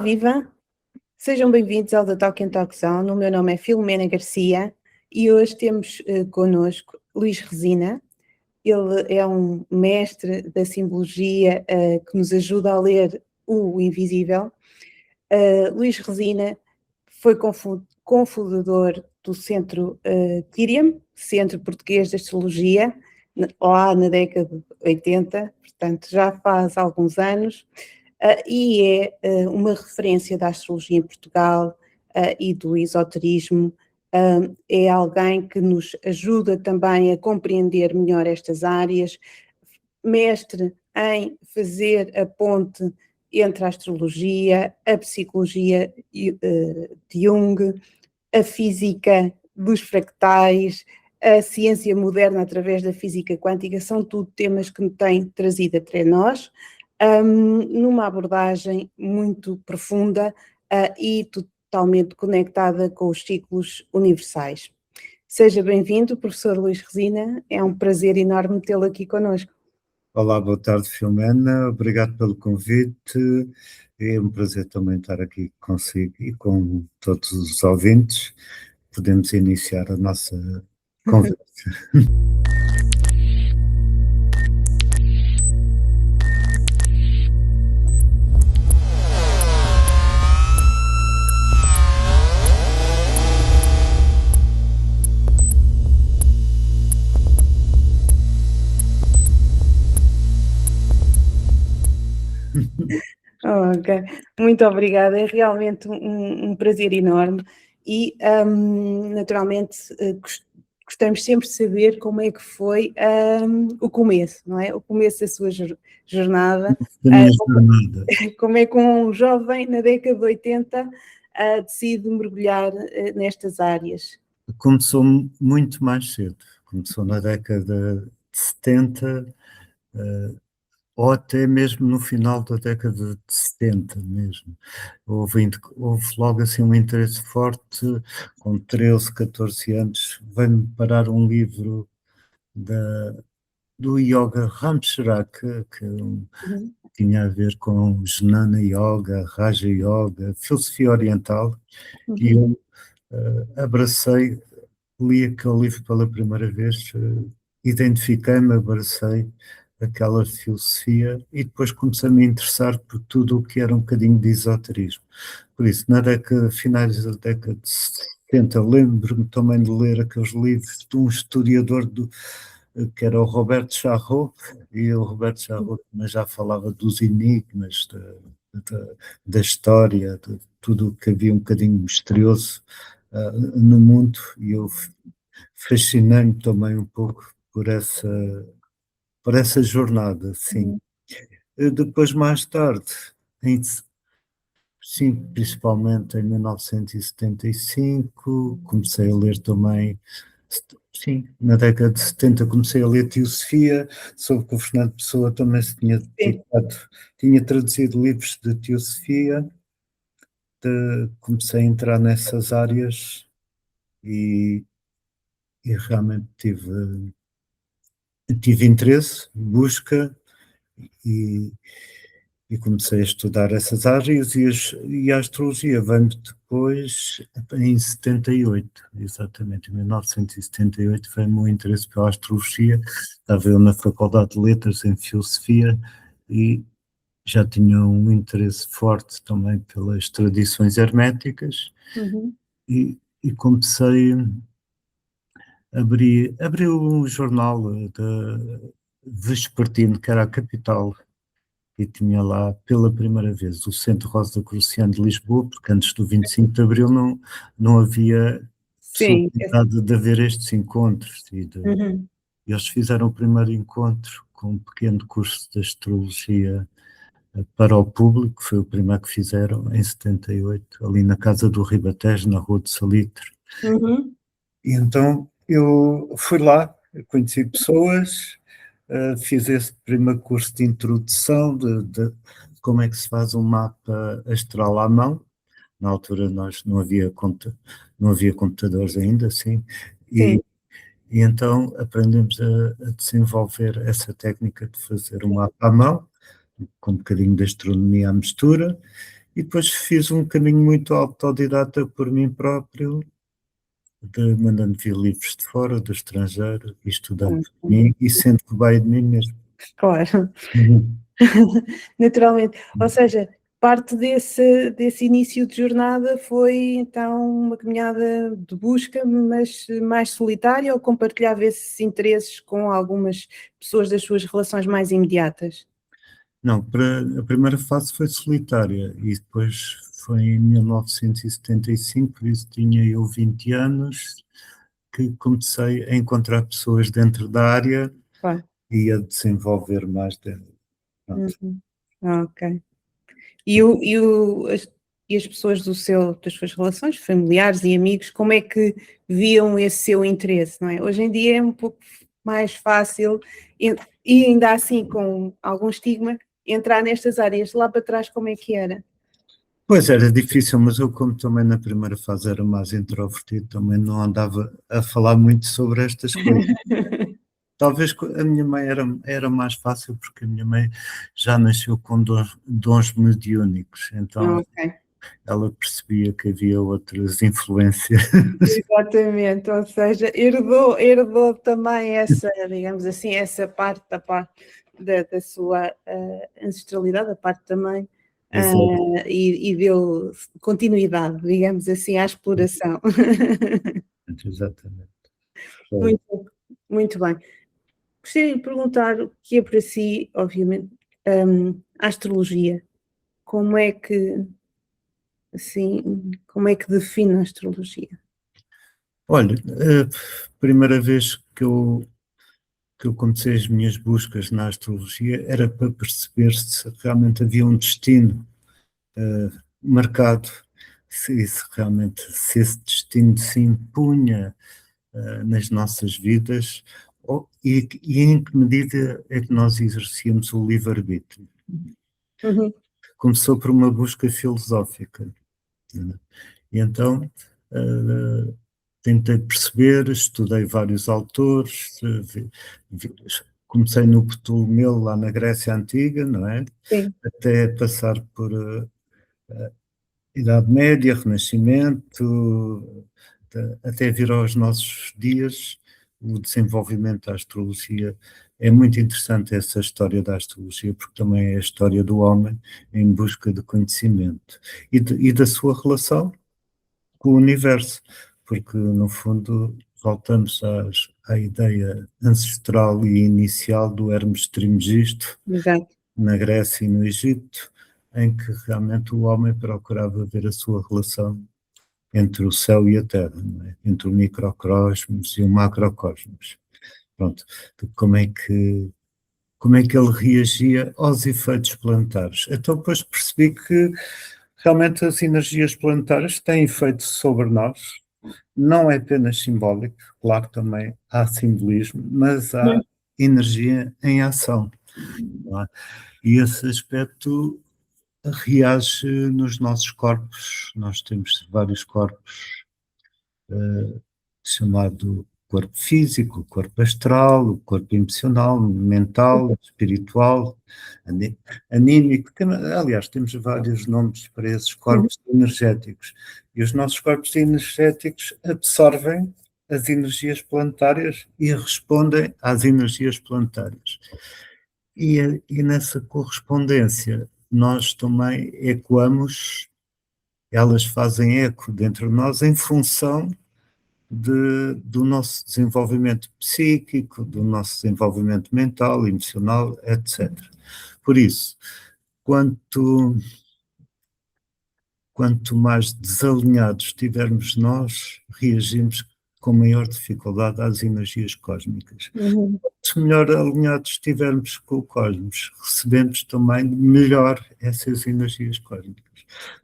Viva! Sejam bem-vindos ao The Talking Talk Zone. O meu nome é Filomena Garcia e hoje temos connosco Luís Resina. Ele é um mestre da simbologia que nos ajuda a ler o invisível. Luís Resina foi cofundador do Centro Tyriam, Centro Português de Astrologia, lá na década de 80, portanto já faz alguns anos. E é uma referência da astrologia em Portugal e do esoterismo. É alguém que nos ajuda também a compreender melhor estas áreas, mestre em fazer a ponte entre a astrologia, a psicologia de Jung, a física dos fractais, a ciência moderna através da física quântica, são tudo temas que me têm trazido até nós, numa abordagem muito profunda e totalmente conectada com os ciclos universais. Seja bem-vindo, professor Luís Resina, é um prazer enorme tê-lo aqui connosco. Olá, boa tarde, Filomena, obrigado pelo convite, é um prazer também estar aqui consigo e com todos os ouvintes. Podemos iniciar a nossa conversa. Ok, muito obrigada, é realmente um prazer enorme e naturalmente gostamos sempre de saber como é que foi o começo, não é? O começo da sua jornada, como é que um jovem na década de 80 decide mergulhar nestas áreas. Começou muito mais cedo, começou na década de 70, ou até mesmo no final da década de 70 mesmo. Houve logo assim um interesse forte, com 13, 14 anos, veio-me parar um livro do Yoga Ramcharak, que tinha a ver com Jnana Yoga, Raja Yoga, filosofia oriental, e eu abracei, li aquele livro pela primeira vez, identifiquei-me, abracei aquela filosofia e depois comecei a me interessar por tudo o que era um bocadinho de esoterismo. Por isso, finais da década de 70, lembro-me também de ler aqueles livros de um historiador que era o Roberto Charrot, e o Roberto Charrot também já falava dos enigmas, da história, de tudo o que havia um bocadinho misterioso no mundo, e eu fascinei-me também um pouco por essa jornada, sim. Depois, mais tarde, sim, principalmente em 1975, comecei a ler também, sim, na década de 70 comecei a ler Teosofia, soube que o Fernando Pessoa também se tinha dedicado, tinha traduzido livros de Teosofia, comecei a entrar nessas áreas e realmente tive interesse, busca e comecei a estudar essas áreas e a astrologia veio-me depois em 78, exatamente, em 1978 veio-me o interesse pela astrologia, estava eu na Faculdade de Letras em Filosofia e já tinha um interesse forte também pelas tradições herméticas e comecei abri um jornal vespertino, que era a Capital, e tinha lá pela primeira vez o Centro Rosa Cruciano de Lisboa, porque antes do 25 de Abril não havia possibilidade de haver estes encontros. Eles fizeram o primeiro encontro com um pequeno curso de astrologia para o público, foi o primeiro que fizeram em 78, ali na Casa do Ribatejo, na Rua de Salitre. E então eu fui lá, conheci pessoas, fiz esse primeiro curso de introdução de como é que se faz um mapa astral à mão. Na altura nós não havia computadores ainda, assim, e então aprendemos a desenvolver essa técnica de fazer um mapa à mão, com um bocadinho de astronomia à mistura, E depois fiz um caminho muito autodidata por mim próprio, mandando vir livros de fora, do estrangeiro, e estudando por mim, e sendo cobaia de mim mesmo. Claro. Uhum. Naturalmente. Ou seja, parte desse início de jornada foi então uma caminhada de busca, mas mais solitária, ou compartilhava esses interesses com algumas pessoas das suas relações mais imediatas? Não, a primeira fase foi solitária, e depois foi em 1975, por isso tinha eu 20 anos, que comecei a encontrar pessoas dentro da área Claro. e a desenvolver mais dentro. Pronto. Uhum. Ok. E as pessoas das suas relações, familiares e amigos, como é que viam esse seu interesse, não é? Hoje em dia é um pouco mais fácil, e ainda assim com algum estigma, entrar nestas áreas. Lá para trás, como é que era? Pois era difícil, mas eu, como também na primeira fase era mais introvertido, também não andava a falar muito sobre estas coisas. Talvez a minha mãe era mais fácil, porque a minha mãe já nasceu com dons mediúnicos, então Ok. ela percebia que havia outras influências. Exatamente, ou seja, herdou também essa, digamos assim, essa parte da sua ancestralidade, a parte também, e deu continuidade, digamos assim, à exploração. Exatamente. Muito, muito bem. Gostaria de perguntar o que é para si, obviamente, a astrologia. Como é que, assim, como é que define a astrologia? Olha, a primeira vez que eu comecei as minhas buscas na astrologia era para perceber se realmente havia um destino marcado, se realmente se esse destino se impunha nas nossas vidas, e em que medida é que nós exercíamos o livre-arbítrio. Uhum. Começou por uma busca filosófica, né? E então tentei perceber, estudei vários autores, comecei no Ptolomeu, lá na Grécia Antiga, não é? Sim. Até passar por Idade Média, Renascimento, até vir aos nossos dias. O desenvolvimento da astrologia é muito interessante, essa história da astrologia, porque também é a história do homem em busca de conhecimento e da sua relação com o universo, porque no fundo voltamos à ideia ancestral e inicial do Hermes Trismegisto Exato. na Grécia e no Egito, em que realmente o homem procurava ver a sua relação entre o céu e a terra, não é? Entre o microcosmos e o macrocosmos. Pronto, como é que ele reagia aos efeitos planetários. Então depois percebi que realmente as energias planetárias têm efeito sobre nós, não é apenas simbólico, claro, também há simbolismo, mas há energia em ação, não é? E esse aspecto reage nos nossos corpos. Nós temos vários corpos, chamado corpo físico, o corpo astral, o corpo emocional, mental, espiritual, anímico. Aliás, temos vários nomes para esses Uhum. corpos energéticos. E os nossos corpos energéticos absorvem as energias planetárias e respondem às energias planetárias. E nessa correspondência, nós também ecoamos, elas fazem eco dentro de nós em função do nosso desenvolvimento psíquico, do nosso desenvolvimento mental, emocional, etc. Por isso, quanto mais desalinhados estivermos nós, reagimos com maior dificuldade às energias cósmicas. Uhum. Quanto melhor alinhados estivermos com o cosmos, recebemos também melhor essas energias cósmicas.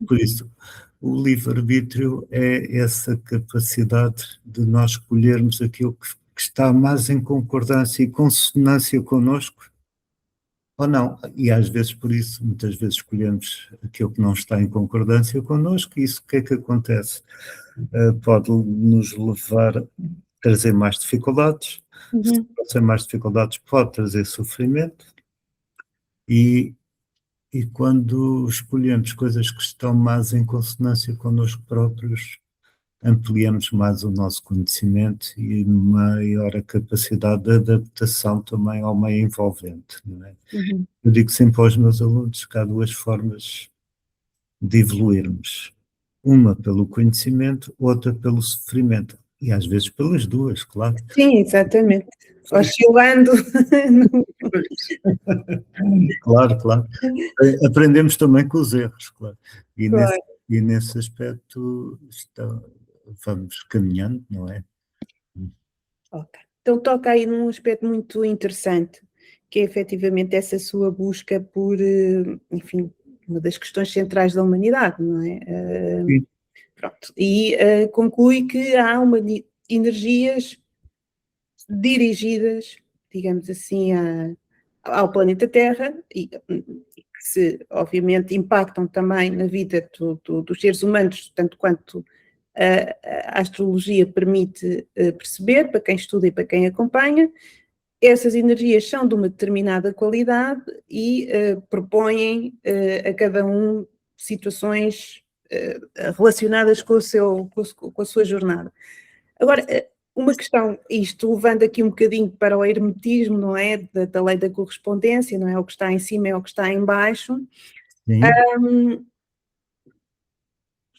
Por isso, o livre-arbítrio é essa capacidade de nós escolhermos aquilo que está mais em concordância e consonância connosco, ou não. E às vezes, por isso, muitas vezes escolhemos aquilo que não está em concordância connosco, e isso o que é que acontece? Pode nos levar a trazer mais dificuldades. Se Uhum. trazer mais dificuldades, pode trazer sofrimento, e E quando escolhemos coisas que estão mais em consonância connosco próprios, ampliamos mais o nosso conhecimento e maior a capacidade de adaptação também ao meio envolvente, não é? Uhum. Eu digo sempre aos meus alunos que há duas formas de evoluirmos. Uma pelo conhecimento, outra pelo sofrimento. E às vezes pelas duas, claro. Sim, exatamente. Oscilando. Claro, claro. Aprendemos também com os erros, claro. E, Claro. nesse aspecto vamos caminhando, não é? Ok. Então toca aí num aspecto muito interessante, que é efetivamente essa sua busca por, enfim, uma das questões centrais da humanidade, não é? Sim. Pronto. E conclui que há energias dirigidas, digamos assim, ao planeta Terra e que se, obviamente, impactam também na vida dos seres humanos, tanto quanto a astrologia permite perceber, para quem estuda e para quem acompanha. Essas energias são de uma determinada qualidade e propõem a cada um situações relacionadas com a sua jornada. Agora, uma questão, isto levando aqui um bocadinho para o hermetismo, não é? Da lei da correspondência, não é? O que está em cima é o que está em baixo. Sim.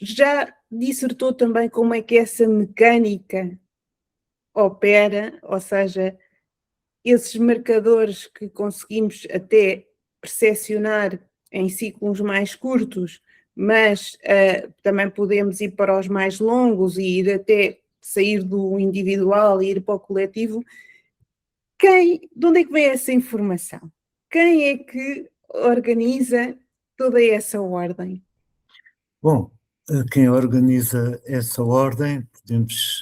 Já dissertou também como é que essa mecânica opera, ou seja, esses marcadores que conseguimos até percepcionar em ciclos mais curtos, mas também podemos ir para os mais longos e ir até sair do individual e ir para o coletivo. De onde é que vem essa informação? Quem é que organiza toda essa ordem? Bom, quem organiza essa ordem, podemos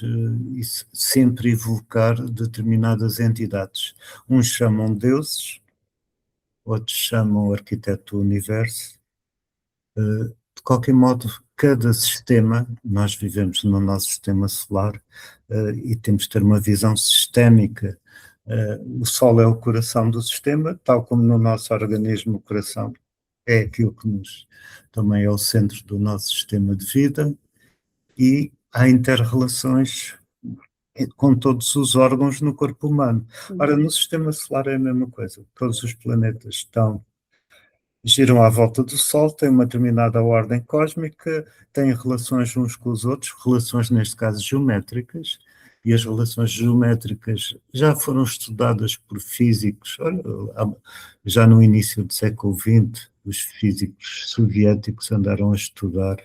sempre evocar determinadas entidades. Uns chamam deuses, outros chamam arquiteto do universo. De qualquer modo, cada sistema, nós vivemos no nosso sistema solar e temos de ter uma visão sistémica. O Sol é o coração do sistema, tal como no nosso organismo o coração é aquilo que também é o centro do nosso sistema de vida, e há inter-relações com todos os órgãos no corpo humano. Ora, no sistema solar é a mesma coisa, todos os planetas giram à volta do Sol, têm uma determinada ordem cósmica, têm relações uns com os outros, relações neste caso geométricas, e as relações geométricas já foram estudadas por físicos, já no início do século XX, os físicos soviéticos andaram a estudar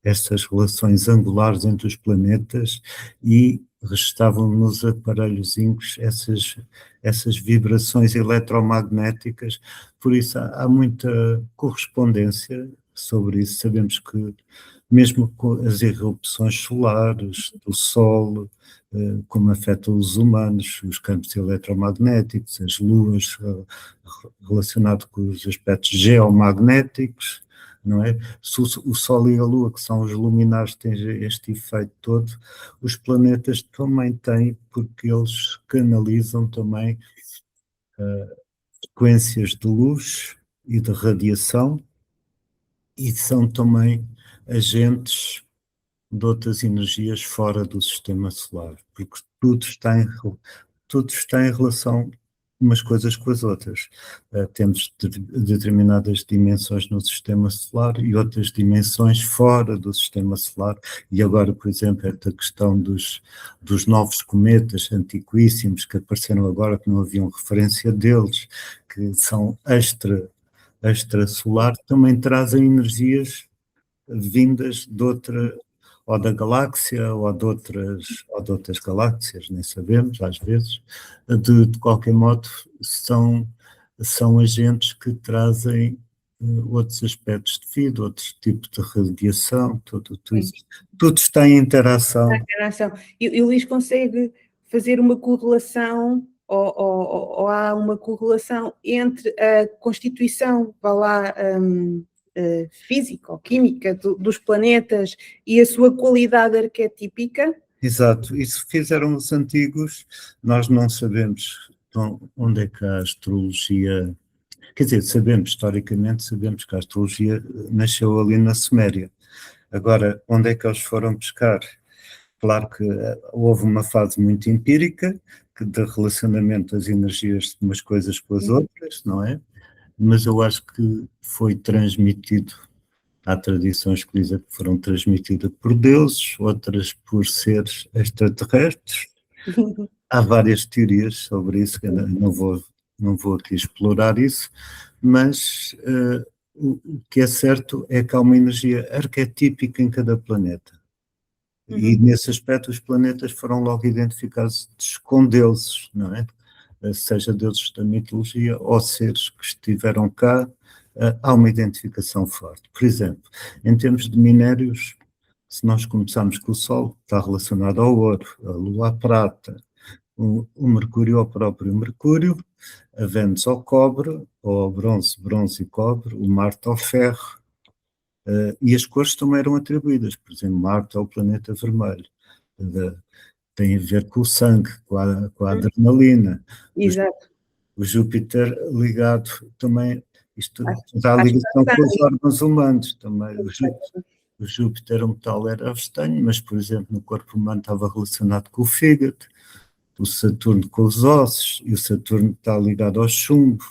essas relações angulares entre os planetas e registavam nos aparelhozinhos essas vibrações eletromagnéticas. Por isso há muita correspondência sobre isso. Sabemos que mesmo com as erupções solares do Sol, como afetam os humanos, os campos eletromagnéticos, as luas, relacionado com os aspectos geomagnéticos, não é? Se o Sol e a Lua, que são os luminares, têm este efeito todo, os planetas também têm, porque eles canalizam também frequências de luz e de radiação, e são também agentes de outras energias fora do sistema solar, porque tudo está em relação umas coisas com as outras. Temos determinadas dimensões no sistema solar e outras dimensões fora do sistema solar, e agora, por exemplo, esta questão dos novos cometas antiquíssimos que apareceram agora, que não haviam referência deles, que são extrasolar, também trazem energias vindas de outra, ou da galáxia, ou de outras galáxias, nem sabemos, às vezes. De qualquer modo, são agentes que trazem outros aspectos de vida, outros tipos de radiação, tudo está em interação. E o Luís consegue fazer uma correlação, ou há uma correlação entre a constituição, vá lá, física ou química dos planetas e a sua qualidade arquetípica? Exato, isso fizeram os antigos, nós não sabemos onde é que a astrologia Quer dizer, historicamente, sabemos que a astrologia nasceu ali na Suméria. Agora, onde é que eles foram pescar? Claro que houve uma fase muito empírica, de relacionamento das energias de umas coisas com as outras, não é? Mas eu acho que foi transmitido. Há tradições que dizem que foram transmitidas por deuses, outras por seres extraterrestres. Há várias teorias sobre isso, que eu não vou aqui explorar isso, mas o que é certo é que há uma energia arquetípica em cada planeta. E nesse aspecto os planetas foram logo identificados com deuses, não é? Seja deuses da mitologia ou seres que estiveram cá, há uma identificação forte. Por exemplo, em termos de minérios, se nós começarmos com o Sol, está relacionado ao ouro, a Lua à prata, o Mercúrio ao próprio Mercúrio, a Vênus ao cobre, ou ao bronze, bronze e cobre, o Marte ao ferro, e as cores também eram atribuídas. Por exemplo, Marte é o planeta vermelho, tem a ver com o sangue, com a adrenalina. Exato. O Júpiter ligado também, isto dá ligação com os órgãos humanos também. O Júpiter, o metal era estanho, mas, por exemplo, no corpo humano estava relacionado com o fígado, o Saturno com os ossos, e o Saturno está ligado ao chumbo,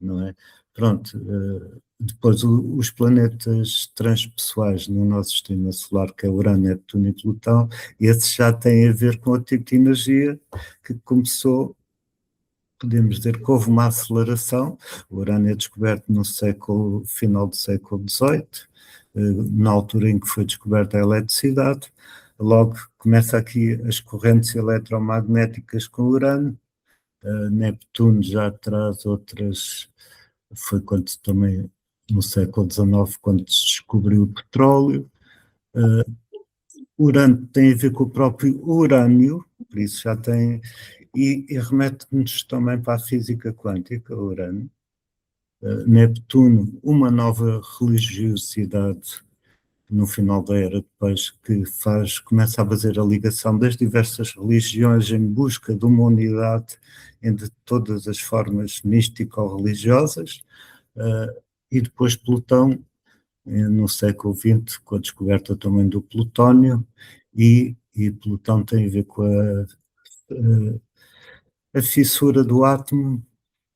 não é? Pronto, depois os planetas transpessoais no nosso sistema solar, que é Urano, Netuno e Plutão, esses já têm a ver com o tipo de energia que começou, podemos dizer que houve uma aceleração. O Urano é descoberto no final do século XVIII, na altura em que foi descoberta a eletricidade. Logo começa aqui as correntes eletromagnéticas com Urano. Neptuno já traz outras, foi quando também no século XIX, quando se descobriu o petróleo. Urano tem a ver com o próprio urânio, por isso já tem, e remete-nos também para a física quântica, Urano. Neptuno, uma nova religiosidade no final da Era de Peixe, que começa a fazer a ligação das diversas religiões em busca de uma unidade entre todas as formas místico-religiosas, e depois Plutão, no século XX, com a descoberta também do plutónio, e Plutão tem a ver com a fissura do átomo,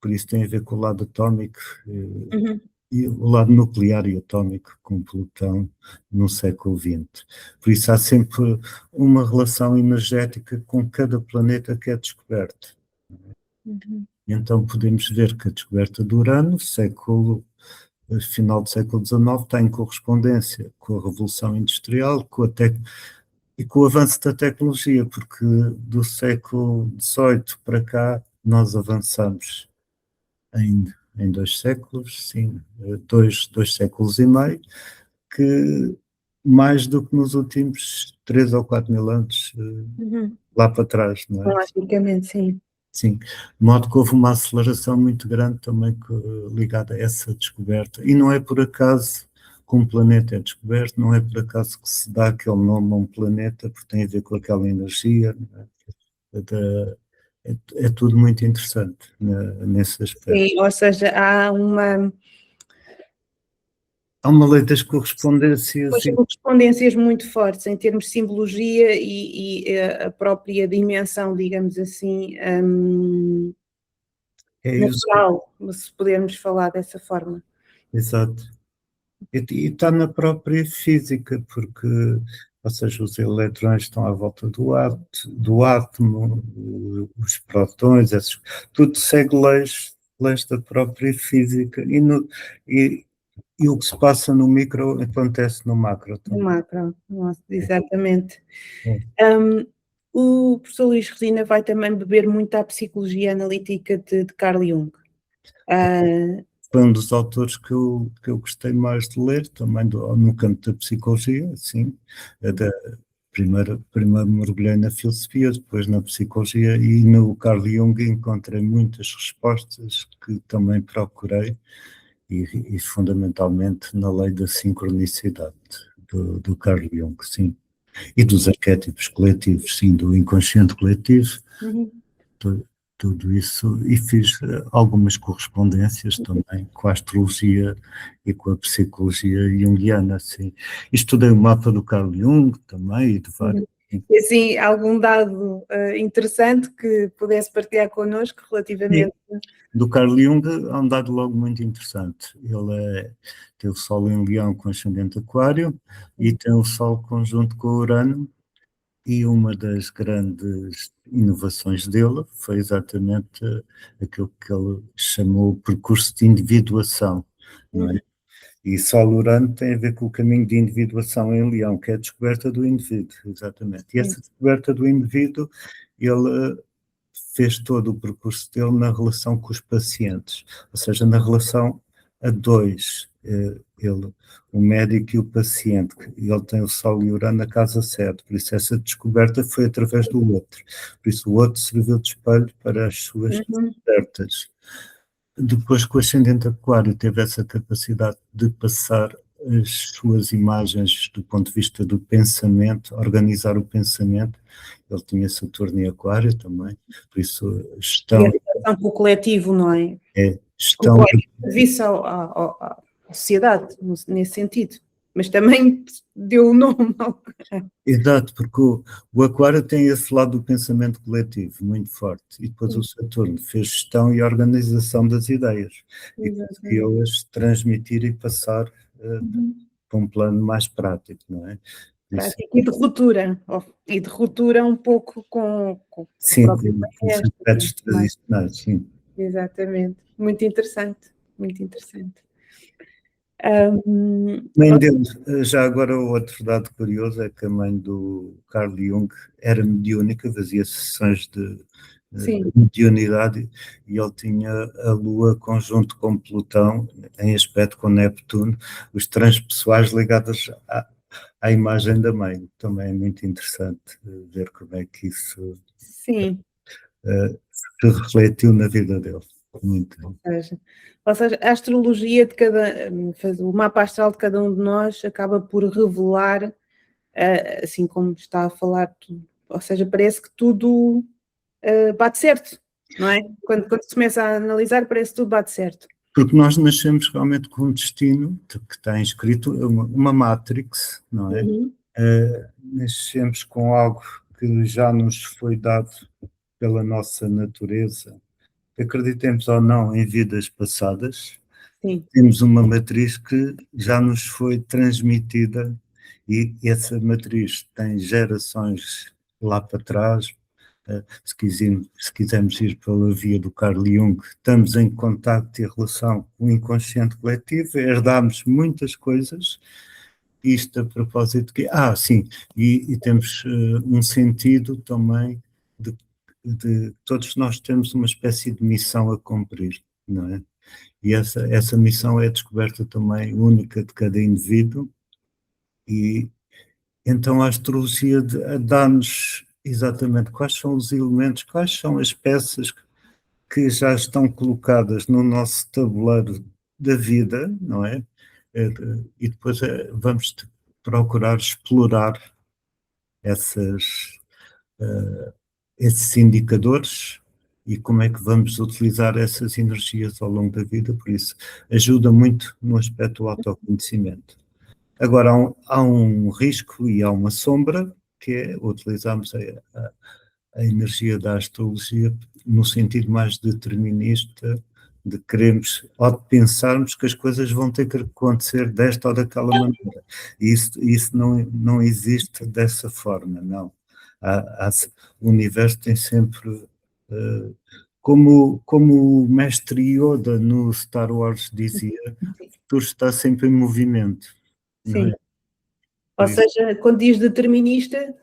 por isso tem a ver com o lado atómico, e o lado nuclear e atómico com Plutão no século XX. Por isso há sempre uma relação energética com cada planeta que é descoberto. Então podemos ver que a descoberta do Urano, final do século XIX, está em correspondência com a Revolução Industrial, e com o avanço da tecnologia, porque do século XVIII para cá nós avançamos em 2 séculos, sim, dois séculos e meio, que mais do que nos últimos 3 ou 4 mil anos, lá para trás, não é? Logicamente, sim. Sim, de modo que houve uma aceleração muito grande também ligada a essa descoberta, e não é por acaso que um planeta é descoberto, não é por acaso que se dá aquele nome a um planeta, porque tem a ver com aquela energia, é tudo muito interessante nesse aspecto. Sim, ou seja, há uma lei das correspondências. Correspondências muito fortes em termos de simbologia e a própria dimensão, digamos assim, natural, se pudermos falar dessa forma. Exato. E está na própria física, porque, ou seja, os eletrões estão à volta do átomo, os prótons, tudo segue leis da própria física, e o que se passa no micro acontece no macro também. No macro, exatamente. O professor Luís Resina vai também beber muito à psicologia analítica de Carl Jung. Foi um dos autores que eu gostei mais de ler, também no campo da psicologia, sim. Primeiro mergulhei na filosofia, depois na psicologia, e no Carl Jung encontrei muitas respostas que também procurei, e fundamentalmente na lei da sincronicidade do Carl Jung, sim. E dos arquétipos coletivos, sim, do inconsciente coletivo. tudo isso, e fiz algumas correspondências também com a astrologia e com a psicologia junguiana, assim. Estudei o mapa do Carl Jung também, e de vários. E assim, algum dado interessante que pudesse partilhar connosco relativamente... Do Carl Jung há um dado logo muito interessante. Ele tem o Sol em Leão com ascendente Aquário e tem o Sol conjunto com Urano, e uma das grandes inovações dele foi exatamente aquilo que ele chamou o percurso de individuação, não é? E Sol-Urano tem a ver com o caminho de individuação em Leão, que é a descoberta do indivíduo, exatamente. E essa descoberta do indivíduo, ele fez todo o percurso dele na relação com os pacientes, ou seja, na relação a dois, ele, o médico e o paciente, e ele tem o Sol e Urano na casa 7, por isso essa descoberta foi através do outro, por isso o outro serviu de espelho para as suas descobertas. Depois, com o ascendente Aquário, teve essa capacidade de passar as suas imagens do ponto de vista do pensamento, organizar o pensamento. Ele tinha Saturno em Aquário também, por isso gestão... E a relação com o coletivo, não é? Gestão... serviço à sociedade, nesse sentido. Mas também deu o nome ao... Exato, porque o Aquário tem esse lado do pensamento coletivo muito forte, e depois o Saturno fez gestão e organização das ideias, e conseguiu-as transmitir e passar para um plano mais prático, não é? Prático e de ruptura um pouco com sim, com os aspectos tradicionais, sim. Exatamente, muito interessante, muito interessante. Mãe dele, já agora outro dado curioso é que a mãe do Carl Jung era mediúnica, fazia sessões de mediunidade, e ele tinha a Lua conjunto com Plutão, em aspecto com Neptuno, os transpessoais ligados à imagem da mãe. Também é muito interessante ver como é que isso se refletiu na vida dele. Muito. Ou seja, a astrologia de o mapa astral de cada um de nós acaba por revelar, assim como está a falar, ou seja, parece que tudo bate certo, não é? Quando se começa a analisar, parece que tudo bate certo. Porque nós nascemos realmente com um destino que está inscrito, uma matrix, não é? Nascemos com algo que já nos foi dado pela nossa natureza, acreditemos ou não em vidas passadas. Sim. Temos uma matriz que já nos foi transmitida, e essa matriz tem gerações lá para trás. Se quisermos ir pela via do Carl Jung, estamos em contacto e relação com o inconsciente coletivo, herdámos muitas coisas, isto a propósito que... sim, e temos um sentido também de todos nós temos uma espécie de missão a cumprir, não é? E essa missão é descoberta também única de cada indivíduo, e então a astrologia dá-nos exatamente quais são os elementos, quais são as peças que já estão colocadas no nosso tabuleiro da vida, não é? E depois vamos procurar explorar esses indicadores e como é que vamos utilizar essas energias ao longo da vida, por isso ajuda muito no aspecto do autoconhecimento. Agora, há um risco e há uma sombra, que é utilizarmos a energia da astrologia no sentido mais determinista, de queremos, ou de pensarmos que as coisas vão ter que acontecer desta ou daquela maneira. E isso não existe dessa forma, não. O universo tem sempre... como o mestre Yoda no Star Wars dizia, o futuro está sempre em movimento. Sim. Ou seja, quando diz determinista,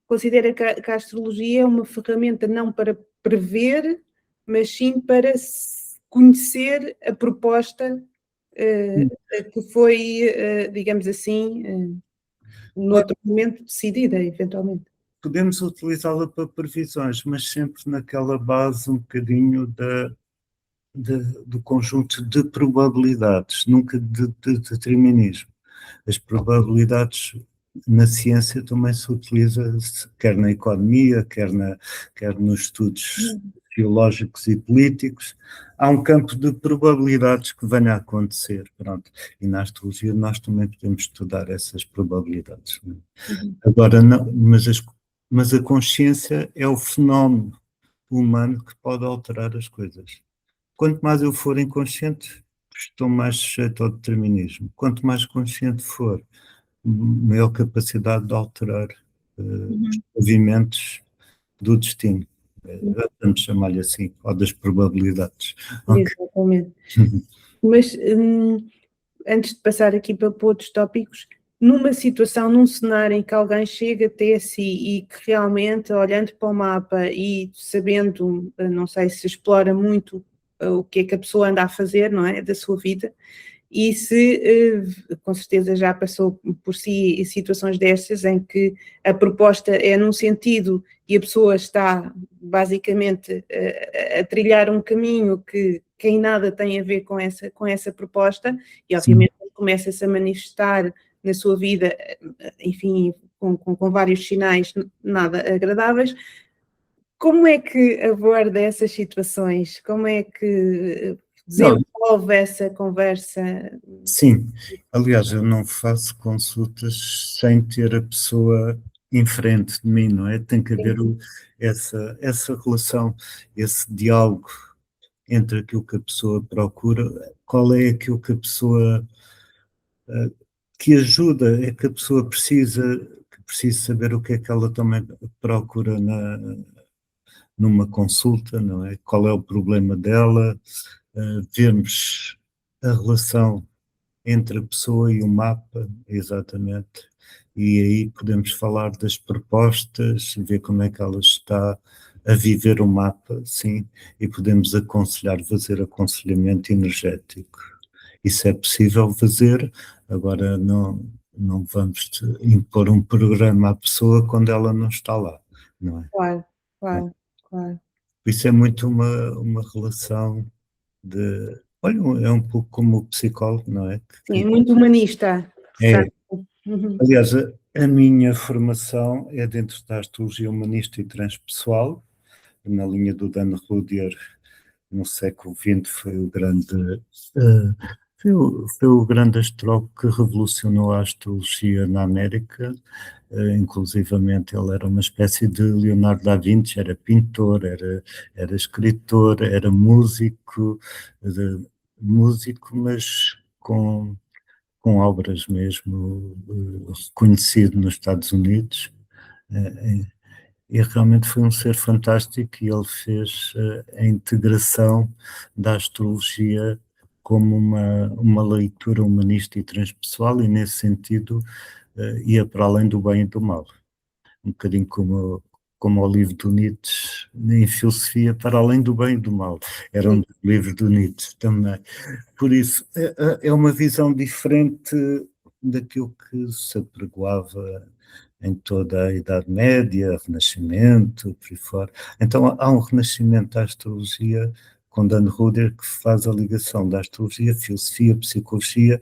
considera que a astrologia é uma ferramenta não para prever, mas sim para conhecer a proposta que foi, digamos assim, no outro momento decidida, eventualmente. Podemos utilizá-la para previsões, mas sempre naquela base um bocadinho do conjunto de probabilidades, nunca de determinismo. As probabilidades na ciência também se utiliza, quer na economia, quer nos estudos sociológicos e políticos, há um campo de probabilidades que venha a acontecer, pronto. E na astrologia nós também podemos estudar essas probabilidades. Não é? Agora, não, mas a consciência é o fenómeno humano que pode alterar as coisas. Quanto mais eu for inconsciente, estou mais sujeito ao determinismo. Quanto mais consciente for, maior capacidade de alterar os movimentos do destino. Vamos chamar-lhe assim, ou das probabilidades. Exatamente. Mas antes de passar aqui para outros tópicos, numa situação, num cenário em que alguém chega até si e que realmente, olhando para o mapa e sabendo, não sei se explora muito o que é que a pessoa anda a fazer, não é, da sua vida, e se com certeza já passou por si situações destas em que a proposta é num sentido e a pessoa está basicamente a trilhar um caminho que em nada tem a ver com essa proposta e obviamente começa-se a manifestar na sua vida, enfim, com vários sinais nada agradáveis. Como é que aborda essas situações? Como é que desenvolve essa conversa? Sim, aliás, eu não faço consultas sem ter a pessoa em frente de mim, não é? Tem que haver essa relação, esse diálogo entre aquilo que a pessoa procura, qual é aquilo que a pessoa que ajuda, é que a pessoa precisa saber o que é que ela também procura numa consulta, não é? Qual é o problema dela, vermos a relação entre a pessoa e o mapa, exatamente, e aí podemos falar das propostas, ver como é que ela está a viver o mapa, sim, e podemos aconselhar, fazer aconselhamento energético. Isso é possível fazer, agora não vamos impor um programa à pessoa quando ela não está lá, não é? Claro. Isso é muito uma relação de... Olha, é um pouco como o psicólogo, não é? Sim, é muito humanista. É. Aliás, a minha formação é dentro da astrologia humanista e transpessoal, na linha do Dan Rudier, no século XX, foi o grande... foi o grande astrólogo que revolucionou a astrologia na América, inclusivamente ele era uma espécie de Leonardo da Vinci, era pintor, era escritor, era músico, mas com obras mesmo reconhecido nos Estados Unidos, e realmente foi um ser fantástico e ele fez a integração da astrologia como uma leitura humanista e transpessoal, e nesse sentido ia para além do bem e do mal. Um bocadinho como o livro do Nietzsche, em filosofia, para além do bem e do mal. Era um livro do Nietzsche também. Por isso, é uma visão diferente daquilo que se apregoava em toda a Idade Média, Renascimento, por aí fora. Então há um renascimento da astrologia com Dan Ruder, que faz a ligação da astrologia, filosofia, psicologia.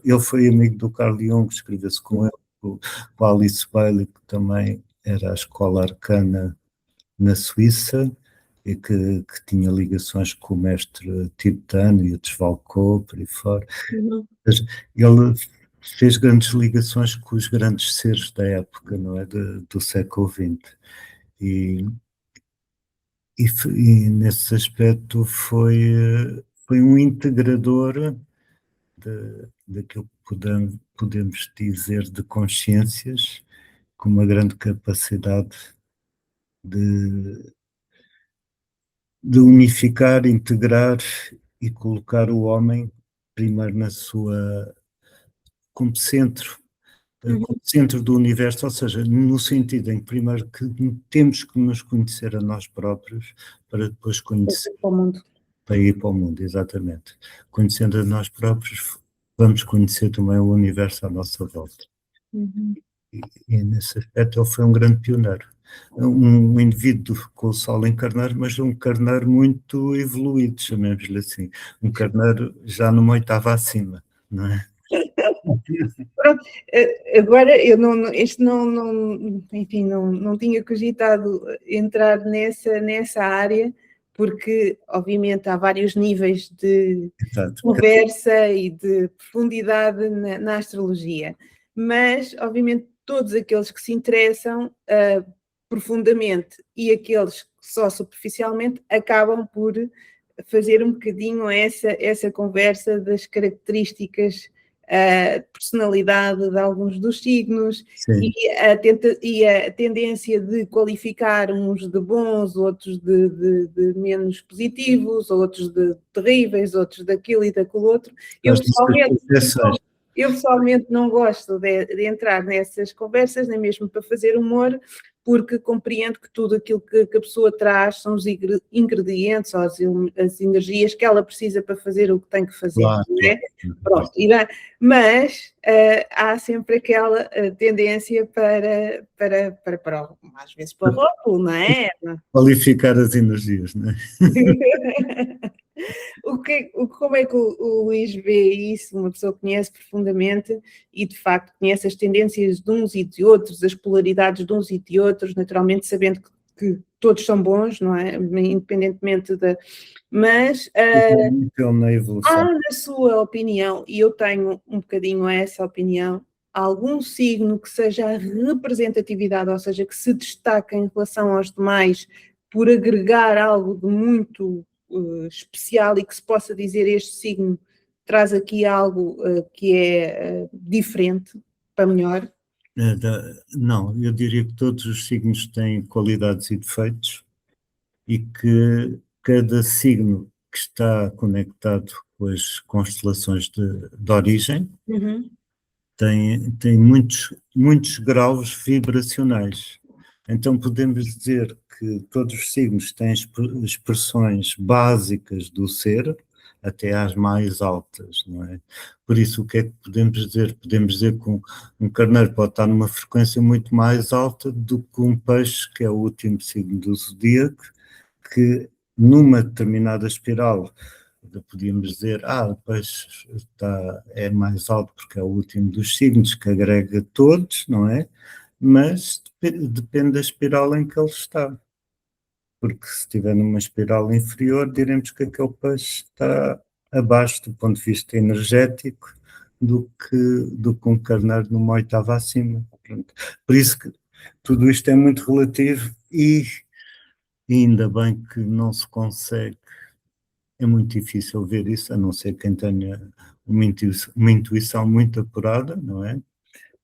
Ele foi amigo do Carl Jung, escreveu-se com ele, com a Alice Bailey, que também era a escola arcana na Suíça, e que tinha ligações com o mestre tibetano e o Desvalcou, por aí fora. Ele fez grandes ligações com os grandes seres da época, não é? Do século XX. E nesse aspecto foi um integrador daquilo que podemos dizer de consciências, com uma grande capacidade de unificar, integrar e colocar o homem primeiro como centro do universo, ou seja, no sentido em que primeiro que temos que nos conhecer a nós próprios para depois conhecer para o mundo. Para ir para o mundo, exatamente. Conhecendo a nós próprios, vamos conhecer também o universo à nossa volta. E nesse aspecto ele foi um grande pioneiro. Um indivíduo com o sol em carneiro, mas um carneiro muito evoluído, chamemos-lhe assim. Um carneiro já numa oitava acima, não é? Pronto, agora eu enfim, não tinha cogitado entrar nessa área, porque obviamente há vários níveis de Exato. conversa e de profundidade na astrologia, mas obviamente todos aqueles que se interessam profundamente e aqueles que só superficialmente acabam por fazer um bocadinho essa conversa das características, a personalidade de alguns dos signos e a tendência de qualificar uns de bons, outros de menos positivos, outros de terríveis, outros daquilo e daquilo outro. Eu pessoalmente não gosto de entrar nessas conversas, nem mesmo para fazer humor, porque compreendo que tudo aquilo que a pessoa traz são os ingredientes ou as energias que ela precisa para fazer o que tem que fazer. Claro, não é? Pronto, mas há sempre aquela tendência para às vezes para o rótulo, não é? Qualificar as energias, não é? Como é que o Luís vê isso? Uma pessoa que conhece profundamente e, de facto, conhece as tendências de uns e de outros, as polaridades de uns e de outros, naturalmente sabendo que todos são bons, não é? Independentemente da... Mas há, na sua opinião, e eu tenho um bocadinho essa opinião, algum signo que seja a representatividade, ou seja, que se destaca em relação aos demais por agregar algo de muito especial e que se possa dizer este signo traz aqui algo que é diferente, para melhor? Não, eu diria que todos os signos têm qualidades e defeitos e que cada signo que está conectado com as constelações de origem tem muitos graus vibracionais. Então podemos dizer que todos os signos têm expressões básicas do ser, até às mais altas, não é? Por isso, o que é que podemos dizer? Podemos dizer que um carneiro pode estar numa frequência muito mais alta do que um peixe, que é o último signo do zodíaco, que numa determinada espiral podíamos dizer, o peixe é mais alto porque é o último dos signos que agrega todos, não é? Mas depende da espiral em que ele está. Porque se estiver numa espiral inferior, diremos que aquele peixe está abaixo do ponto de vista energético do que um carneiro numa oitava acima. Pronto. Por isso que tudo isto é muito relativo e ainda bem que não se consegue. É muito difícil ver isso, a não ser quem tenha uma intuição muito apurada, não é?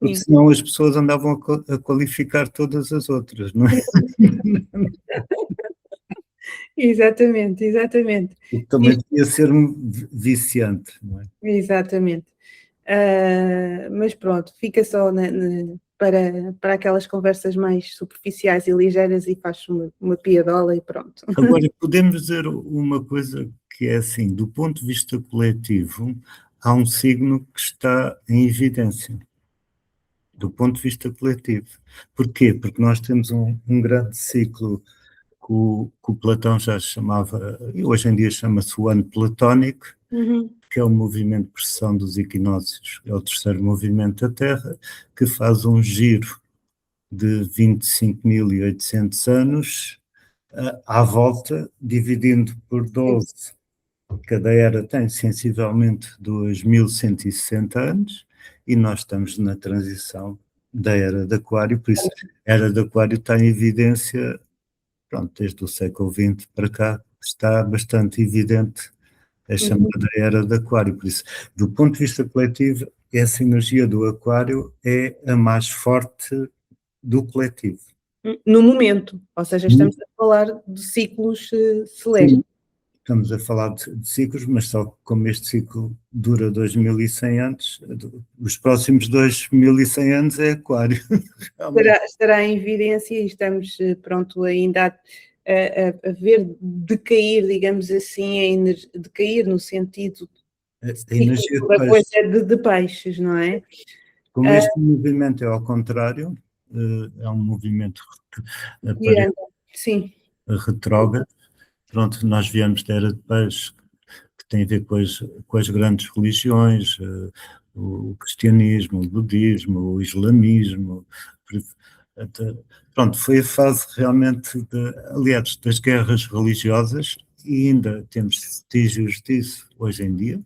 Porque senão as pessoas andavam a qualificar todas as outras, não é? Exatamente. O que também podia ser viciante, não é? Exatamente. Mas pronto, fica só para aquelas conversas mais superficiais e ligeiras e faz uma piadola e pronto. Agora, podemos dizer uma coisa que é assim, do ponto de vista coletivo, há um signo que está em evidência, do ponto de vista coletivo. Porquê? Porque nós temos um grande ciclo que o Platão já chamava, e hoje em dia chama-se o ano platónico, que é o movimento de precessão dos equinócios, é o terceiro movimento da Terra, que faz um giro de 25.800 anos à volta, dividindo por 12. Cada era tem sensivelmente 2.160 anos e nós estamos na transição da era de Aquário, por isso a era de Aquário está em evidência, pronto, desde o século XX para cá está bastante evidente a chamada era de Aquário, por isso, do ponto de vista coletivo, essa energia do Aquário é a mais forte do coletivo. No momento, ou seja, estamos a falar de ciclos celestes. Sim, estamos a falar de ciclos, mas só que como este ciclo dura 2.100 anos, os próximos 2.100 anos é Aquário. Estará em evidência e estamos pronto ainda a ver decair, digamos assim, decair no sentido da coisa de peixes, não é? Como este movimento é ao contrário, é um movimento retrógrado, pronto, nós viemos da era de peixe, que tem a ver com as grandes religiões, o cristianismo, o budismo, o islamismo. Pronto, foi a fase realmente, aliás, das guerras religiosas, e ainda temos vestígios disso hoje em dia,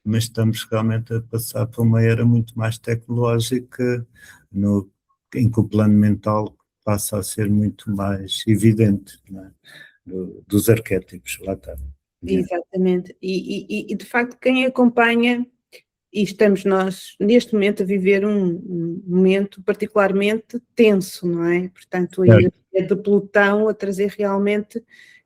mas estamos realmente a passar por uma era muito mais tecnológica, em que o plano mental passa a ser muito mais evidente, não é? Dos arquétipos, lá está. Exatamente. E de facto, quem acompanha, e estamos nós neste momento a viver um momento particularmente tenso, não é? Portanto, a energia de Plutão a trazer realmente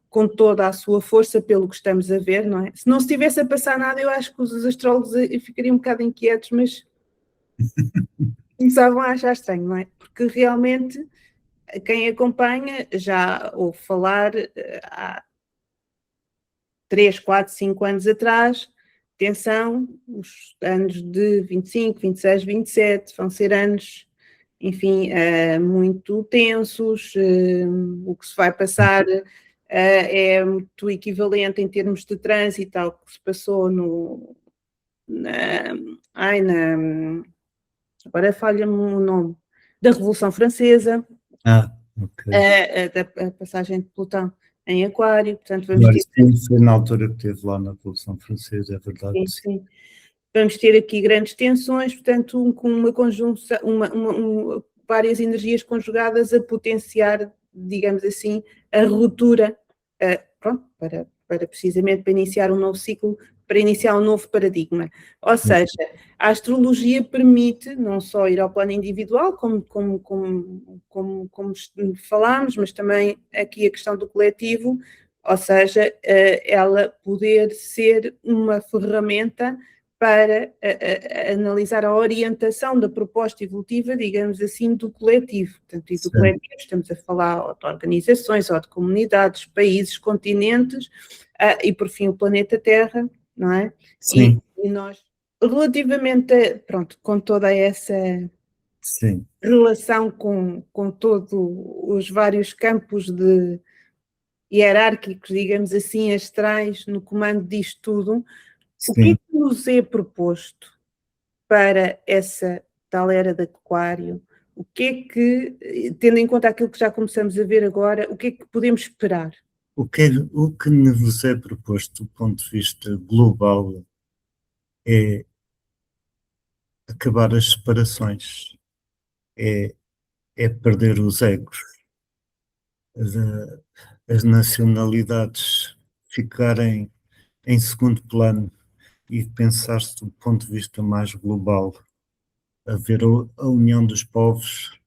com toda a sua força, pelo que estamos a ver, não é? Se não se tivesse a passar nada, eu acho que os astrólogos ficariam um bocado inquietos, mas começavam a achar estranho, não é? Porque realmente quem acompanha já ouve falar há 3, 4, 5 anos atrás, atenção, os anos de 25, 26, 27 vão ser anos, enfim, muito tensos, o que se vai passar é muito equivalente em termos de trânsito ao que se passou na, agora falha-me o nome, da Revolução Francesa, Ok. a passagem de Plutão em Aquário, portanto vamos ter... Sim, foi na altura que esteve lá na Revolução Francesa, é verdade. Sim, sim. Vamos ter aqui grandes tensões, portanto, com uma conjunção, várias energias conjugadas a potenciar, digamos assim, a ruptura, pronto, para precisamente para iniciar um novo ciclo, para iniciar um novo paradigma. Ou seja, a astrologia permite não só ir ao plano individual, como falámos, mas também aqui a questão do coletivo, ou seja, ela poder ser uma ferramenta para analisar a orientação da proposta evolutiva, digamos assim, do coletivo. Portanto, e do coletivo estamos a falar de organizações, ou de comunidades, países, continentes, e por fim o planeta Terra, não é? Sim. E nós, relativamente a, pronto, com toda essa relação com todos os vários campos hierárquicos, digamos assim, astrais, no comando disto tudo, o que é que nos é proposto para essa tal era de Aquário? O que é que, tendo em conta aquilo que já começamos a ver agora, o que é que podemos esperar? O que nos é proposto do ponto de vista global é acabar as separações, é perder os egos, as nacionalidades ficarem em segundo plano e pensar-se do ponto de vista mais global, haver a união dos povos.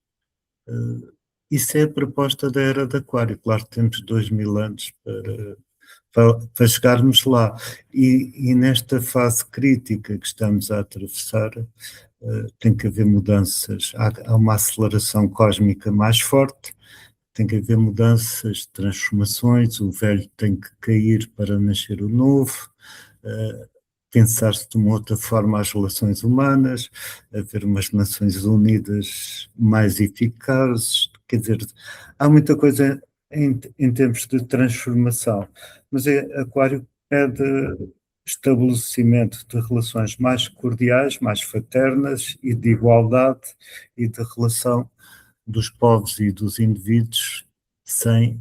Isso é a proposta da Era de Aquário. Claro que temos 2000 anos para chegarmos lá. E nesta fase crítica que estamos a atravessar, tem que haver mudanças. Há uma aceleração cósmica mais forte, tem que haver mudanças, transformações, o velho tem que cair para nascer o novo, pensar-se de uma outra forma as relações humanas, haver umas Nações Unidas mais eficazes, quer dizer, há muita coisa em termos de transformação, mas Aquário pede estabelecimento de relações mais cordiais, mais fraternas e de igualdade e de relação dos povos e dos indivíduos sem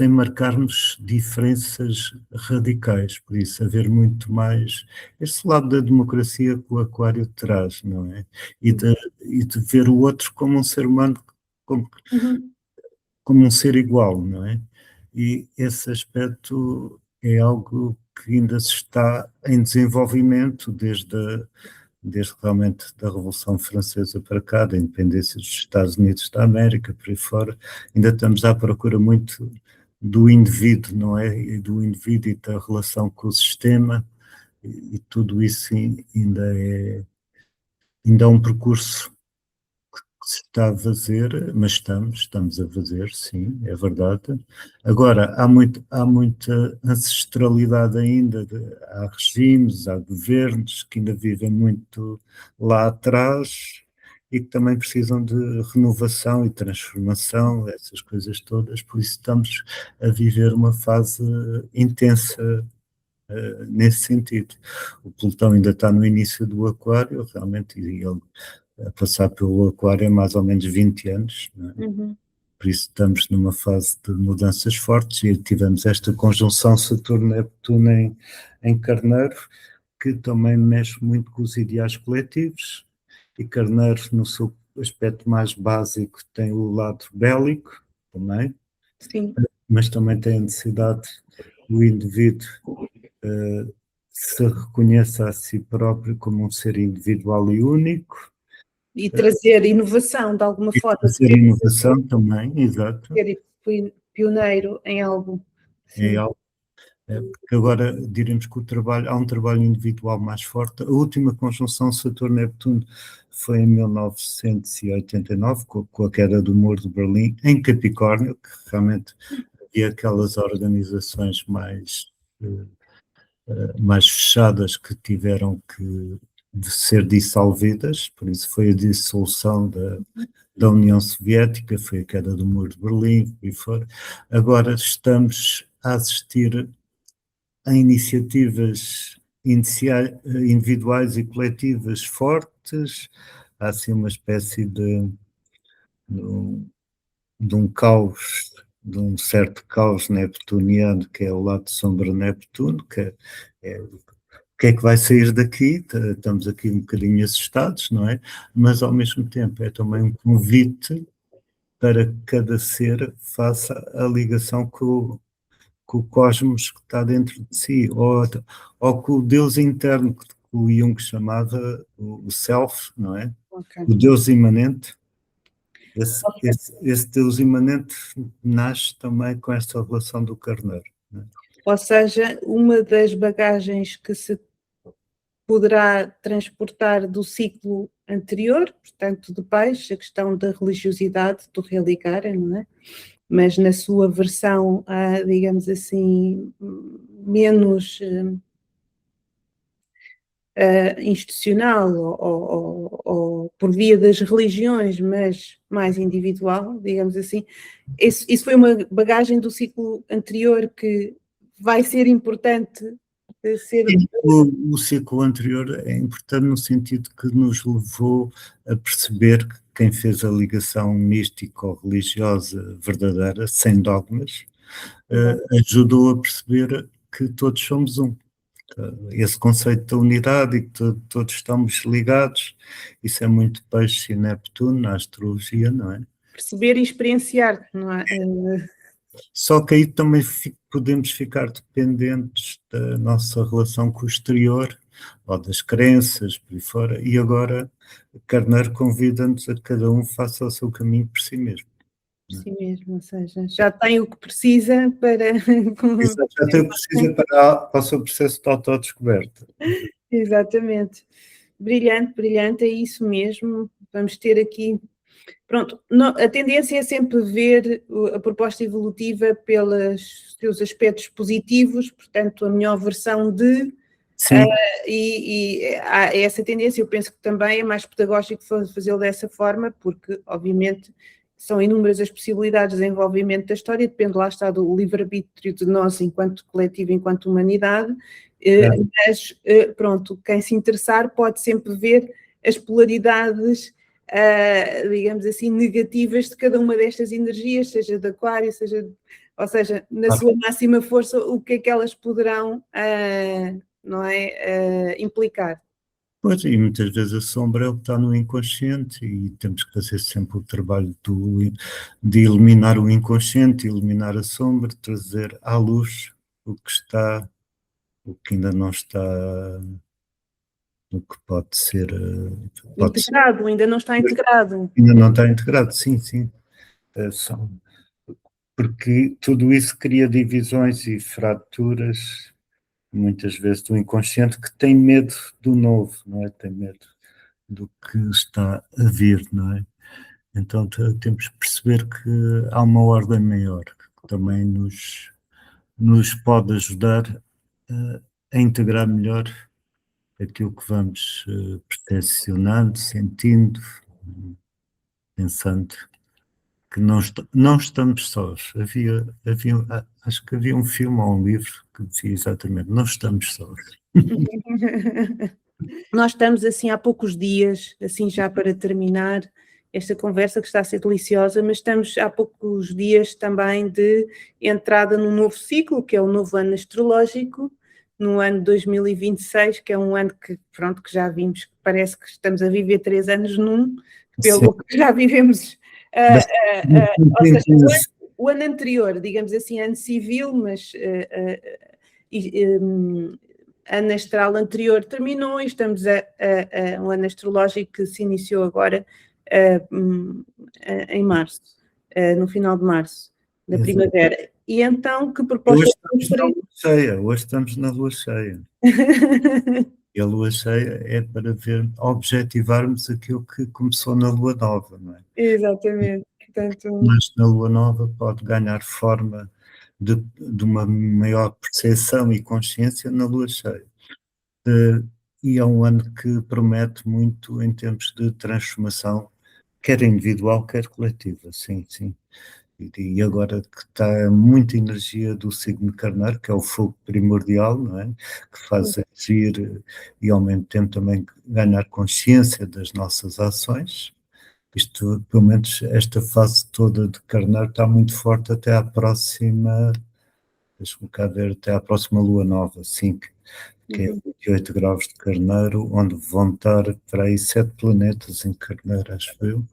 marcarmos diferenças radicais, por isso haver muito mais este lado da democracia que o Aquário traz, não é? E de ver o outro como um ser humano, como um ser igual, não é? E esse aspecto é algo que ainda se está em desenvolvimento desde realmente da Revolução Francesa para cá, da independência dos Estados Unidos da América, por aí fora, ainda estamos à procura muito do indivíduo, não é? E do indivíduo e da relação com o sistema, e tudo isso ainda é um percurso que se está a fazer, mas estamos a fazer, sim, é verdade. Agora, há muita ancestralidade ainda, há regimes, há governos que ainda vivem muito lá atrás e que também precisam de renovação e transformação, essas coisas todas, por isso estamos a viver uma fase intensa nesse sentido. O pelotão ainda está no início do aquário, realmente, e ele a passar pelo aquário há mais ou menos 20 anos, não é? Por isso estamos numa fase de mudanças fortes e tivemos esta conjunção Saturno-Neptuno em Carneiro, que também mexe muito com os ideais coletivos, e Carneiro, no seu aspecto mais básico, tem o lado bélico também, Sim. mas também tem a necessidade do indivíduo se reconheça a si próprio como um ser individual e único. E trazer inovação, de alguma forma. Trazer inovação também, exato. Ser pioneiro em algo. É algo. Porque agora diremos que há um trabalho individual mais forte. A última conjunção Saturno-Neptuno foi em 1989, com a queda do Muro de Berlim, em Capricórnio, que realmente havia aquelas organizações mais fechadas que tiveram que de ser dissolvidas, por isso foi a dissolução da União Soviética, foi a queda do Muro de Berlim e fora. Agora estamos a assistir a iniciativas individuais e coletivas fortes, há assim uma espécie de um caos, de um certo caos neptuniano, que é o lado sombra Neptuno, o que é que vai sair daqui? Estamos aqui um bocadinho assustados, não é? Mas ao mesmo tempo é também um convite para que cada ser faça a ligação com o cosmos que está dentro de si, ou com o Deus interno, que o Jung chamava o self, não é? Okay. O Deus imanente. Esse Deus imanente nasce também com esta relação do carneiro. Não é? Ou seja, uma das bagagens que se poderá transportar do ciclo anterior, portanto, do peixe, a questão da religiosidade, do religar, não é? Mas na sua versão, digamos assim, menos institucional ou por via das religiões, mas mais individual, digamos assim. Isso foi uma bagagem do ciclo anterior que vai ser importante ser... O ciclo anterior é importante no sentido que nos levou a perceber que quem fez a ligação mística ou religiosa verdadeira, sem dogmas, ajudou a perceber que todos somos um. Esse conceito da unidade e que todos estamos ligados, isso é muito peixe e Neptuno na astrologia, não é? Perceber e experienciar, não é? Só que aí também podemos ficar dependentes da nossa relação com o exterior, ou das crenças, por aí fora, e agora Carneiro convida-nos a que cada um faça o seu caminho por si mesmo. Por si mesmo, ou seja, já tem o que precisa para... Exato, já tem o que precisa para o seu processo de autodescoberta. Exatamente. Brilhante, brilhante, é isso mesmo. Vamos ter aqui... Pronto, a tendência é sempre ver a proposta evolutiva pelos seus aspectos positivos, portanto, a melhor versão de... Sim. E há essa tendência, eu penso que também é mais pedagógico fazê-lo dessa forma, porque, obviamente, são inúmeras as possibilidades de desenvolvimento da história, depende, lá está, do livre-arbítrio de nós enquanto coletivo, enquanto humanidade, mas, pronto, quem se interessar pode sempre ver as polaridades, digamos assim, negativas de cada uma destas energias, seja de aquário, ou seja, na sua máxima força, o que é que elas poderão, não é, implicar. Pois, e muitas vezes a sombra é o que está no inconsciente e temos que fazer sempre o trabalho de eliminar o inconsciente, eliminar a sombra, trazer à luz o que ainda não está, o que pode ser... Integrado, ainda não está integrado. Ainda não está integrado, sim, sim. Porque tudo isso cria divisões e fraturas, muitas vezes do inconsciente, que tem medo do novo, não é? Tem medo do que está a vir, não é? Então temos que perceber que há uma ordem maior que também nos pode ajudar a integrar melhor aquilo que vamos percepcionando, sentindo, pensando, que não estamos sós. Acho que havia um filme ou um livro que dizia exatamente, não estamos sós. Nós estamos assim há poucos dias, assim já para terminar esta conversa que está a ser deliciosa, mas estamos há poucos dias também de entrada num novo ciclo, que é o novo ano astrológico, no ano 2026, que é um ano que, pronto, que já vimos, que parece que estamos a viver 3 anos num, pelo que já vivemos. Ou seja, o ano anterior, digamos assim, ano civil, mas ano astral anterior terminou e estamos a um ano astrológico que se iniciou agora em março, no final de março, da primavera. E então, que proposta temos para isso? Hoje estamos na lua cheia. E a lua cheia é para ver, objetivarmos aquilo que começou na lua nova, não é? Exatamente. Portanto, mas na lua nova pode ganhar forma de uma maior percepção e consciência na lua cheia. E é um ano que promete muito em termos de transformação, quer individual, quer coletiva, sim, sim. E agora que está muita energia do signo carneiro, que é o fogo primordial, não é? Que faz agir e ao mesmo tempo também ganhar consciência das nossas ações. Isto, pelo menos esta fase toda de carneiro está muito forte até à próxima, deixa-me cá ver, até à próxima lua nova, 5, que é 28 graus de carneiro, onde vão estar para aí 7 planetas em carneiro, acho eu.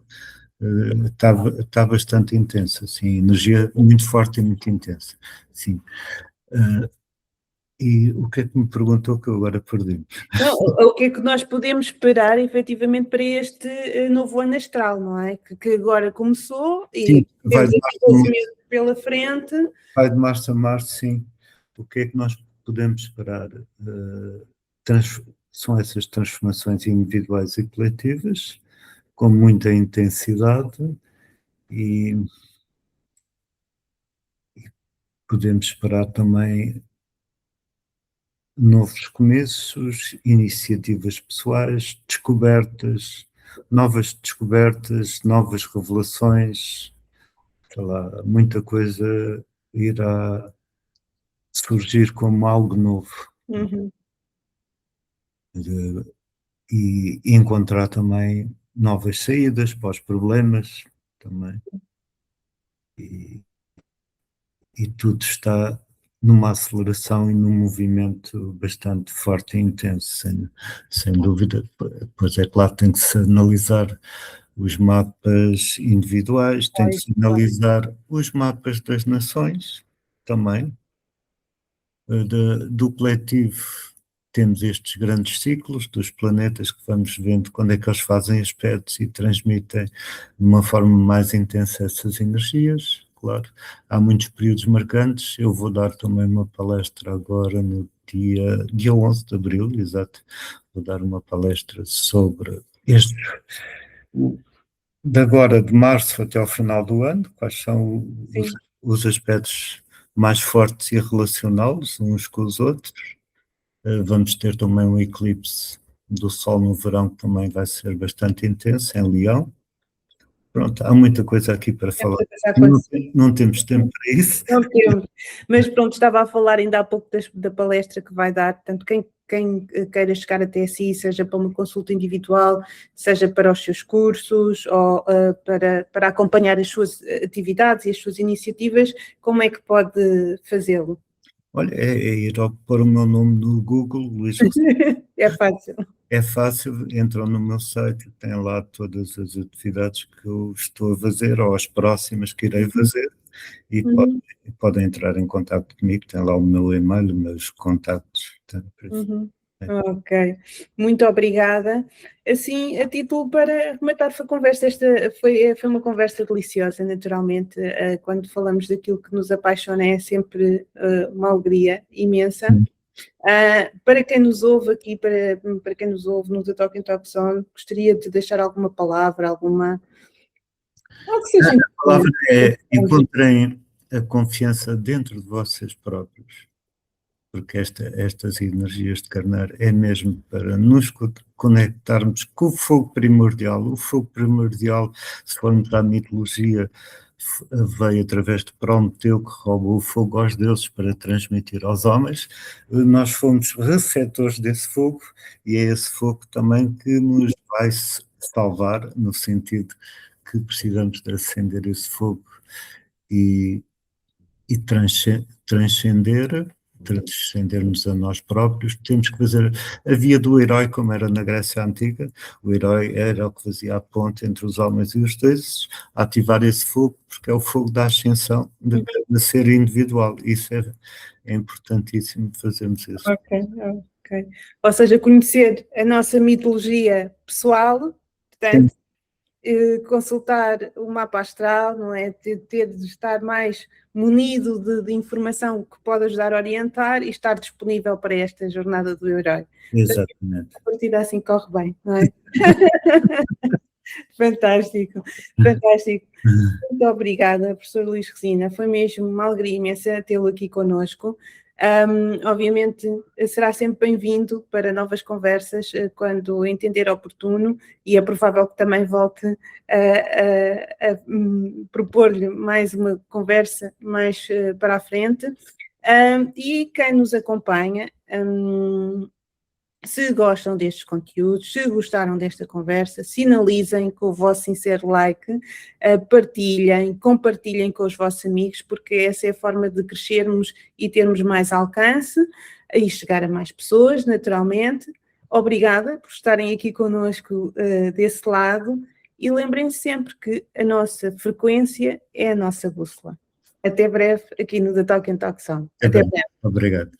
Está bastante intensa, assim, energia muito forte e muito intensa, sim. E o que é que me perguntou que eu agora perdi? Não, o que é que nós podemos esperar efetivamente para este novo ano astral, não é? Que agora começou e sim, temos aqui 12 meses pela frente. Vai de março a março, sim. O que é que nós podemos esperar? São essas transformações individuais e coletivas, com muita intensidade, e podemos esperar também novos começos, iniciativas pessoais, novas descobertas, novas revelações, sei lá, muita coisa irá surgir como algo novo. E encontrar também novas saídas para os problemas também. E tudo está numa aceleração e num movimento bastante forte e intenso, sem dúvida. Pois é claro, tem que se analisar os mapas individuais, tem que se analisar os mapas das nações também, do coletivo. Temos estes grandes ciclos dos planetas que vamos vendo quando é que eles fazem aspectos e transmitem de uma forma mais intensa essas energias, claro. Há muitos períodos marcantes. Eu vou dar também uma palestra agora no dia 11 de abril, exato. Vou dar uma palestra sobre este, de agora, de março até ao final do ano, quais são os aspectos mais fortes e relacionados uns com os outros. Vamos ter também um eclipse do Sol no verão, que também vai ser bastante intenso, em Leão. Pronto, há muita coisa aqui para falar. Não temos tempo para isso. Não temos, mas pronto, estava a falar ainda há pouco da palestra que vai dar, portanto, quem queira chegar até si, seja para uma consulta individual, seja para os seus cursos, ou para acompanhar as suas atividades e as suas iniciativas, como é que pode fazê-lo? Olha, é ir pôr o meu nome no Google, Luís. É fácil. É fácil, entram no meu site, tem lá todas as atividades que eu estou a fazer, ou as próximas que irei fazer, e podem entrar em contato comigo, tem lá o meu e-mail, os meus contactos. Ok, muito obrigada. Assim, a título para rematar a conversa, esta foi uma conversa deliciosa, naturalmente. Quando falamos daquilo que nos apaixona é sempre uma alegria imensa. Para quem nos ouve aqui, para quem nos ouve no The Talking Talk Zone, gostaria de deixar alguma palavra, alguma... A palavra é: encontrem a confiança dentro de vocês próprios, porque estas energias de carneiro é mesmo para nos conectarmos com o fogo primordial. O fogo primordial, se formos à mitologia, veio através de Prometeu, que roubou o fogo aos deuses para transmitir aos homens. Nós fomos receptores desse fogo e é esse fogo também que nos vai salvar, no sentido que precisamos de acender esse fogo e transcendermos a nós próprios. Temos que fazer a via do herói, como era na Grécia Antiga. O herói era o que fazia a ponte entre os homens e os deuses, ativar esse fogo, porque é o fogo da ascensão de cada ser individual. Isso é importantíssimo fazermos isso. Ok. Ou seja, conhecer a nossa mitologia pessoal, portanto, consultar o mapa astral, não é? Ter de estar mais munido de informação que pode ajudar a orientar e estar disponível para esta jornada do herói. Exatamente. A partida assim corre bem, não é? Fantástico. Muito obrigada, professor Luís Resina. Foi mesmo uma alegria imensa tê-lo aqui connosco. Obviamente será sempre bem-vindo para novas conversas quando entender oportuno, e é provável que também volte a propor-lhe mais uma conversa mais para a frente. E quem nos acompanha, se gostam destes conteúdos, se gostaram desta conversa, sinalizem com o vosso sincero like, partilhem, compartilhem com os vossos amigos, porque essa é a forma de crescermos e termos mais alcance e chegar a mais pessoas, naturalmente. Obrigada por estarem aqui connosco desse lado, e lembrem-se sempre que a nossa frequência é a nossa bússola. Até breve aqui no The Talk and Talk Sound. Até breve. Obrigado.